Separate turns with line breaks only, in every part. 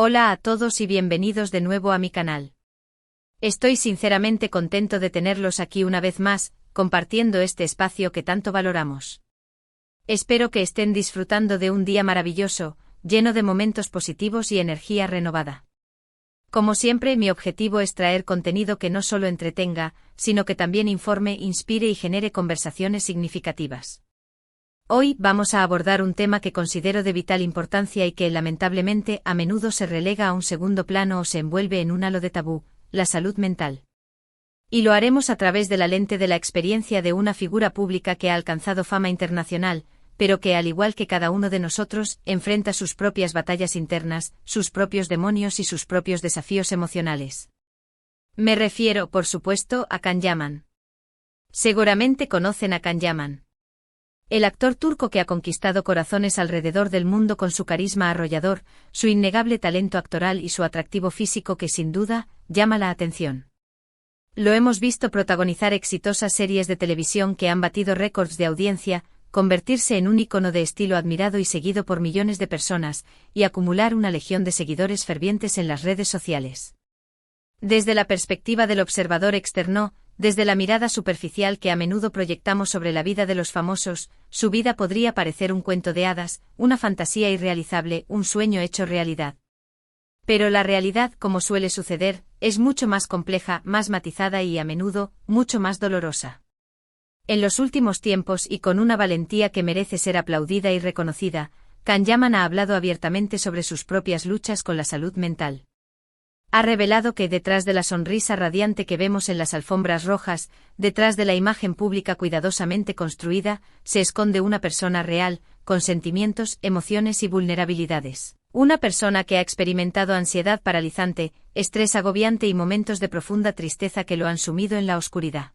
Hola a todos y bienvenidos de nuevo a mi canal. Estoy sinceramente contento de tenerlos aquí una vez más, compartiendo este espacio que tanto valoramos. Espero que estén disfrutando de un día maravilloso, lleno de momentos positivos y energía renovada. Como siempre, mi objetivo es traer contenido que no solo entretenga, sino que también informe, inspire y genere conversaciones significativas. Hoy vamos a abordar un tema que considero de vital importancia y que, lamentablemente, a menudo se relega a un segundo plano o se envuelve en un halo de tabú: la salud mental. Y lo haremos a través de la lente de la experiencia de una figura pública que ha alcanzado fama internacional, pero que, al igual que cada uno de nosotros, enfrenta sus propias batallas internas, sus propios demonios y sus propios desafíos emocionales. Me refiero, por supuesto, a Can Yaman. Seguramente conocen a Can Yaman. El actor turco que ha conquistado corazones alrededor del mundo con su carisma arrollador, su innegable talento actoral y su atractivo físico que sin duda llama la atención. Lo hemos visto protagonizar exitosas series de televisión que han batido récords de audiencia, convertirse en un ícono de estilo admirado y seguido por millones de personas, y acumular una legión de seguidores fervientes en las redes sociales. Desde la perspectiva del observador externo, desde la mirada superficial que a menudo proyectamos sobre la vida de los famosos, su vida podría parecer un cuento de hadas, una fantasía irrealizable, un sueño hecho realidad. Pero la realidad, como suele suceder, es mucho más compleja, más matizada y, a menudo, mucho más dolorosa. En los últimos tiempos, y con una valentía que merece ser aplaudida y reconocida, Can Yaman ha hablado abiertamente sobre sus propias luchas con la salud mental. Ha revelado que detrás de la sonrisa radiante que vemos en las alfombras rojas, detrás de la imagen pública cuidadosamente construida, se esconde una persona real, con sentimientos, emociones y vulnerabilidades. Una persona que ha experimentado ansiedad paralizante, estrés agobiante y momentos de profunda tristeza que lo han sumido en la oscuridad.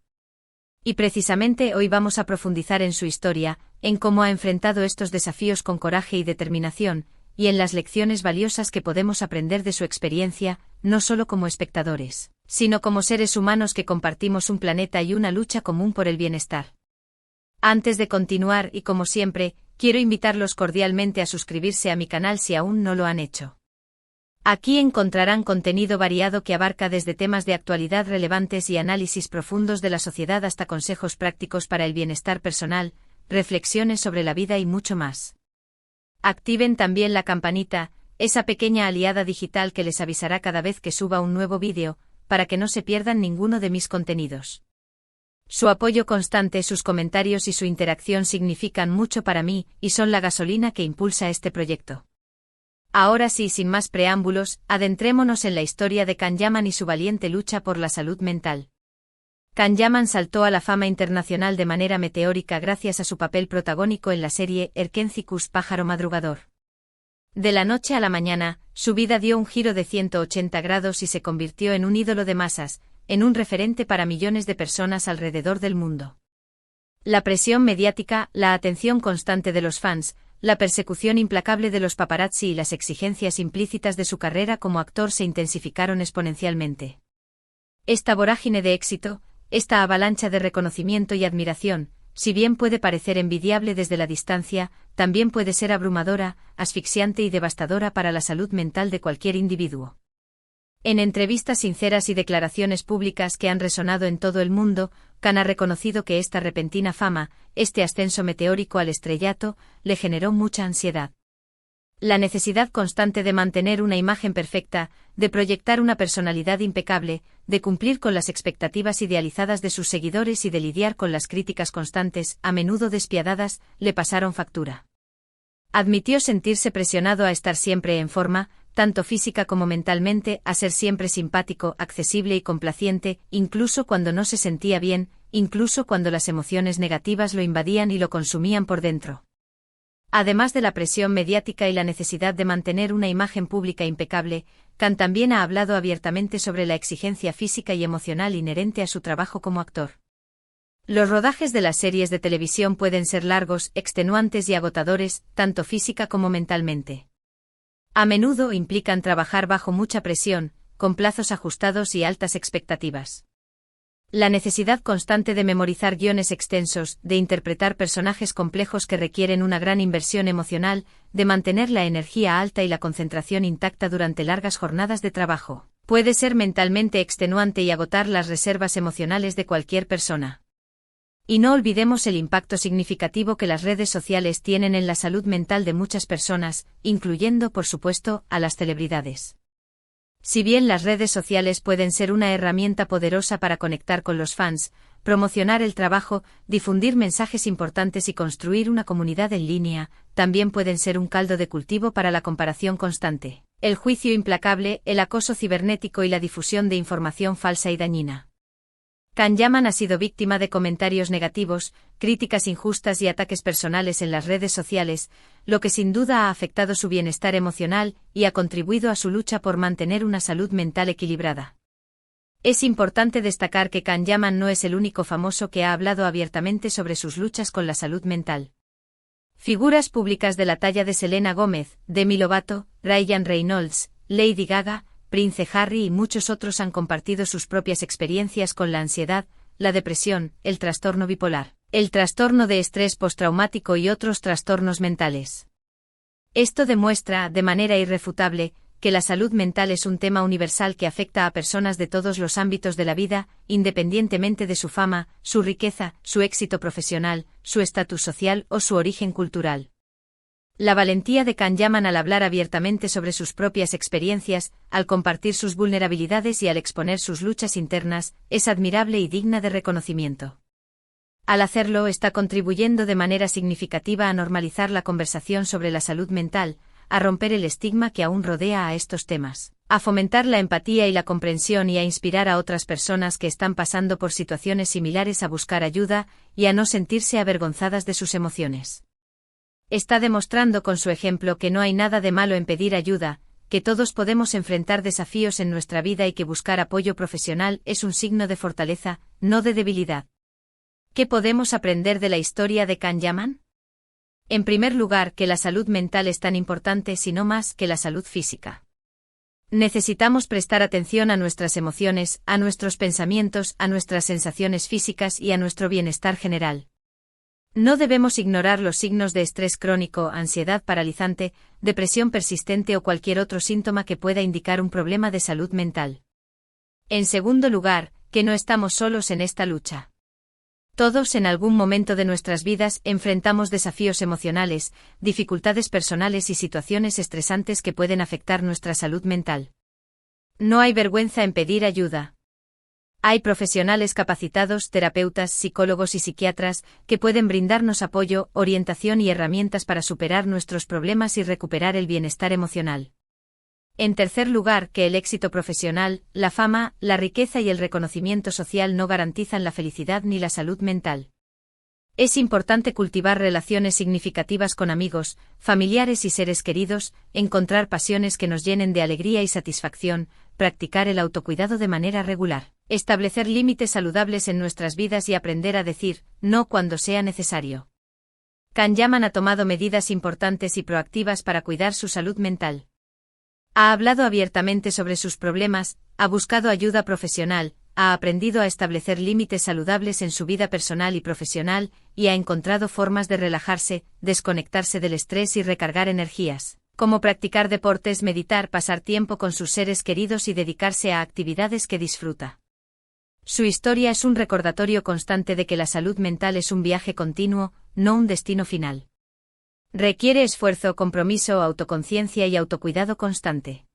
Y precisamente hoy vamos a profundizar en su historia, en cómo ha enfrentado estos desafíos con coraje y determinación, y en las lecciones valiosas que podemos aprender de su experiencia, no solo como espectadores, sino como seres humanos que compartimos un planeta y una lucha común por el bienestar. Antes de continuar, y como siempre, quiero invitarlos cordialmente a suscribirse a mi canal si aún no lo han hecho. Aquí encontrarán contenido variado que abarca desde temas de actualidad relevantes y análisis profundos de la sociedad hasta consejos prácticos para el bienestar personal, reflexiones sobre la vida y mucho más. Activen también la campanita, esa pequeña aliada digital que les avisará cada vez que suba un nuevo vídeo, para que no se pierdan ninguno de mis contenidos. Su apoyo constante, sus comentarios y su interacción significan mucho para mí, y son la gasolina que impulsa este proyecto. Ahora sí, sin más preámbulos, adentrémonos en la historia de Can Yaman y su valiente lucha por la salud mental. Can Yaman saltó a la fama internacional de manera meteórica gracias a su papel protagónico en la serie Erkencikus, pájaro madrugador. De la noche a la mañana, su vida dio un giro de 180 grados y se convirtió en un ídolo de masas, en un referente para millones de personas alrededor del mundo. La presión mediática, la atención constante de los fans, la persecución implacable de los paparazzi y las exigencias implícitas de su carrera como actor se intensificaron exponencialmente. Esta vorágine de éxito, esta avalancha de reconocimiento y admiración, si bien puede parecer envidiable desde la distancia, también puede ser abrumadora, asfixiante y devastadora para la salud mental de cualquier individuo. En entrevistas sinceras y declaraciones públicas que han resonado en todo el mundo, Can ha reconocido que esta repentina fama, este ascenso meteórico al estrellato, le generó mucha ansiedad. La necesidad constante de mantener una imagen perfecta, de proyectar una personalidad impecable, de cumplir con las expectativas idealizadas de sus seguidores y de lidiar con las críticas constantes, a menudo despiadadas, le pasaron factura. Admitió sentirse presionado a estar siempre en forma, tanto física como mentalmente, a ser siempre simpático, accesible y complaciente, incluso cuando no se sentía bien, incluso cuando las emociones negativas lo invadían y lo consumían por dentro. Además de la presión mediática y la necesidad de mantener una imagen pública impecable, Can también ha hablado abiertamente sobre la exigencia física y emocional inherente a su trabajo como actor. Los rodajes de las series de televisión pueden ser largos, extenuantes y agotadores, tanto física como mentalmente. A menudo implican trabajar bajo mucha presión, con plazos ajustados y altas expectativas. La necesidad constante de memorizar guiones extensos, de interpretar personajes complejos que requieren una gran inversión emocional, de mantener la energía alta y la concentración intacta durante largas jornadas de trabajo, puede ser mentalmente extenuante y agotar las reservas emocionales de cualquier persona. Y no olvidemos el impacto significativo que las redes sociales tienen en la salud mental de muchas personas, incluyendo, por supuesto, a las celebridades. Si bien las redes sociales pueden ser una herramienta poderosa para conectar con los fans, promocionar el trabajo, difundir mensajes importantes y construir una comunidad en línea, también pueden ser un caldo de cultivo para la comparación constante, el juicio implacable, el acoso cibernético y la difusión de información falsa y dañina. Can Yaman ha sido víctima de comentarios negativos, críticas injustas y ataques personales en las redes sociales, lo que sin duda ha afectado su bienestar emocional y ha contribuido a su lucha por mantener una salud mental equilibrada. Es importante destacar que Can Yaman no es el único famoso que ha hablado abiertamente sobre sus luchas con la salud mental. Figuras públicas de la talla de Selena Gómez, Demi Lovato, Ryan Reynolds, Lady Gaga, Prince Harry y muchos otros han compartido sus propias experiencias con la ansiedad, la depresión, el trastorno bipolar, el trastorno de estrés postraumático y otros trastornos mentales. Esto demuestra, de manera irrefutable, que la salud mental es un tema universal que afecta a personas de todos los ámbitos de la vida, independientemente de su fama, su riqueza, su éxito profesional, su estatus social o su origen cultural. La valentía de Can Yaman al hablar abiertamente sobre sus propias experiencias, al compartir sus vulnerabilidades y al exponer sus luchas internas, es admirable y digna de reconocimiento. Al hacerlo está contribuyendo de manera significativa a normalizar la conversación sobre la salud mental, a romper el estigma que aún rodea a estos temas, a fomentar la empatía y la comprensión y a inspirar a otras personas que están pasando por situaciones similares a buscar ayuda y a no sentirse avergonzadas de sus emociones. Está demostrando con su ejemplo que no hay nada de malo en pedir ayuda, que todos podemos enfrentar desafíos en nuestra vida y que buscar apoyo profesional es un signo de fortaleza, no de debilidad. ¿Qué podemos aprender de la historia de Can Yaman? En primer lugar, que la salud mental es tan importante si no más que la salud física. Necesitamos prestar atención a nuestras emociones, a nuestros pensamientos, a nuestras sensaciones físicas y a nuestro bienestar general. No debemos ignorar los signos de estrés crónico, ansiedad paralizante, depresión persistente o cualquier otro síntoma que pueda indicar un problema de salud mental. En segundo lugar, que no estamos solos en esta lucha. Todos en algún momento de nuestras vidas enfrentamos desafíos emocionales, dificultades personales y situaciones estresantes que pueden afectar nuestra salud mental. No hay vergüenza en pedir ayuda. Hay profesionales capacitados, terapeutas, psicólogos y psiquiatras, que pueden brindarnos apoyo, orientación y herramientas para superar nuestros problemas y recuperar el bienestar emocional. En tercer lugar, que el éxito profesional, la fama, la riqueza y el reconocimiento social no garantizan la felicidad ni la salud mental. Es importante cultivar relaciones significativas con amigos, familiares y seres queridos, encontrar pasiones que nos llenen de alegría y satisfacción, practicar el autocuidado de manera regular, establecer límites saludables en nuestras vidas y aprender a decir no cuando sea necesario. Can Yaman ha tomado medidas importantes y proactivas para cuidar su salud mental. Ha hablado abiertamente sobre sus problemas, ha buscado ayuda profesional, ha aprendido a establecer límites saludables en su vida personal y profesional, y ha encontrado formas de relajarse, desconectarse del estrés y recargar energías, como practicar deportes, meditar, pasar tiempo con sus seres queridos y dedicarse a actividades que disfruta. Su historia es un recordatorio constante de que la salud mental es un viaje continuo, no un destino final. Requiere esfuerzo, compromiso, autoconciencia y autocuidado constante.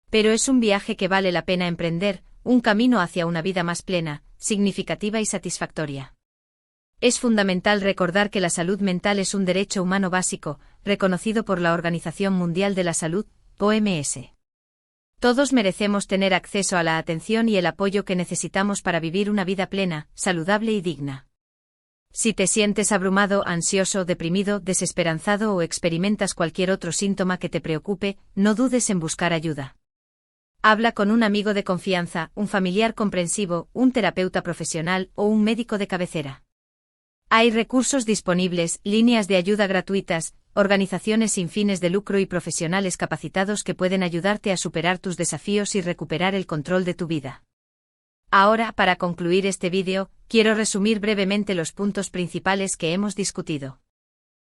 Pero es un viaje que vale la pena emprender, un camino hacia una vida más plena, significativa y satisfactoria. Es fundamental recordar que la salud mental es un derecho humano básico, reconocido por la Organización Mundial de la Salud, OMS. Todos merecemos tener acceso a la atención y el apoyo que necesitamos para vivir una vida plena, saludable y digna. Si te sientes abrumado, ansioso, deprimido, desesperanzado o experimentas cualquier otro síntoma que te preocupe, no dudes en buscar ayuda. Habla con un amigo de confianza, un familiar comprensivo, un terapeuta profesional o un médico de cabecera. Hay recursos disponibles, líneas de ayuda gratuitas, organizaciones sin fines de lucro y profesionales capacitados que pueden ayudarte a superar tus desafíos y recuperar el control de tu vida. Ahora, para concluir este vídeo, quiero resumir brevemente los puntos principales que hemos discutido.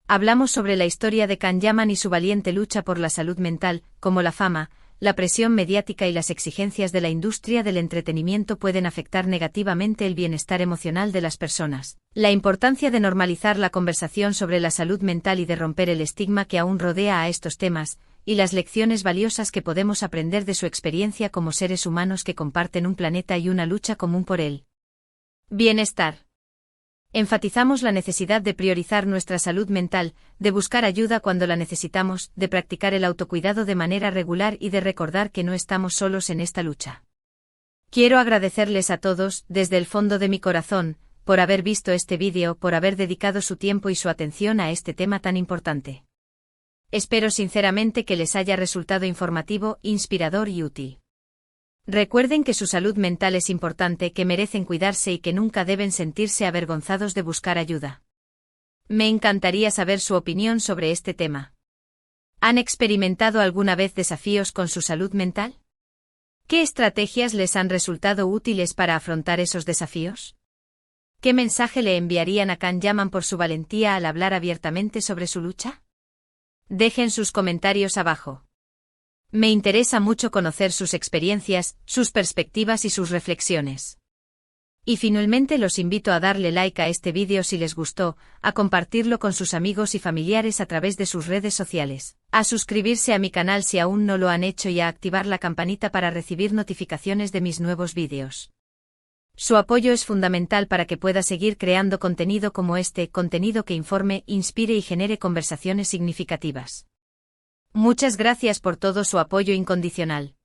Hablamos sobre la historia de Can Yaman y su valiente lucha por la salud mental, como la fama, la presión mediática y las exigencias de la industria del entretenimiento pueden afectar negativamente el bienestar emocional de las personas. La importancia de normalizar la conversación sobre la salud mental y de romper el estigma que aún rodea a estos temas, y las lecciones valiosas que podemos aprender de su experiencia como seres humanos que comparten un planeta y una lucha común por él. Bienestar. Enfatizamos la necesidad de priorizar nuestra salud mental, de buscar ayuda cuando la necesitamos, de practicar el autocuidado de manera regular y de recordar que no estamos solos en esta lucha. Quiero agradecerles a todos, desde el fondo de mi corazón, por haber visto este vídeo, por haber dedicado su tiempo y su atención a este tema tan importante. Espero sinceramente que les haya resultado informativo, inspirador y útil. Recuerden que su salud mental es importante, que merecen cuidarse y que nunca deben sentirse avergonzados de buscar ayuda. Me encantaría saber su opinión sobre este tema. ¿Han experimentado alguna vez desafíos con su salud mental? ¿Qué estrategias les han resultado útiles para afrontar esos desafíos? ¿Qué mensaje le enviarían a Can Yaman por su valentía al hablar abiertamente sobre su lucha? Dejen sus comentarios abajo. Me interesa mucho conocer sus experiencias, sus perspectivas y sus reflexiones. Y finalmente los invito a darle like a este vídeo si les gustó, a compartirlo con sus amigos y familiares a través de sus redes sociales, a suscribirse a mi canal si aún no lo han hecho y a activar la campanita para recibir notificaciones de mis nuevos vídeos. Su apoyo es fundamental para que pueda seguir creando contenido como este, contenido que informe, inspire y genere conversaciones significativas. Muchas gracias por todo su apoyo incondicional.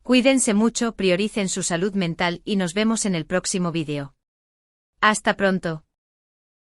Cuídense mucho, prioricen su salud mental y nos vemos en el próximo vídeo. Hasta pronto.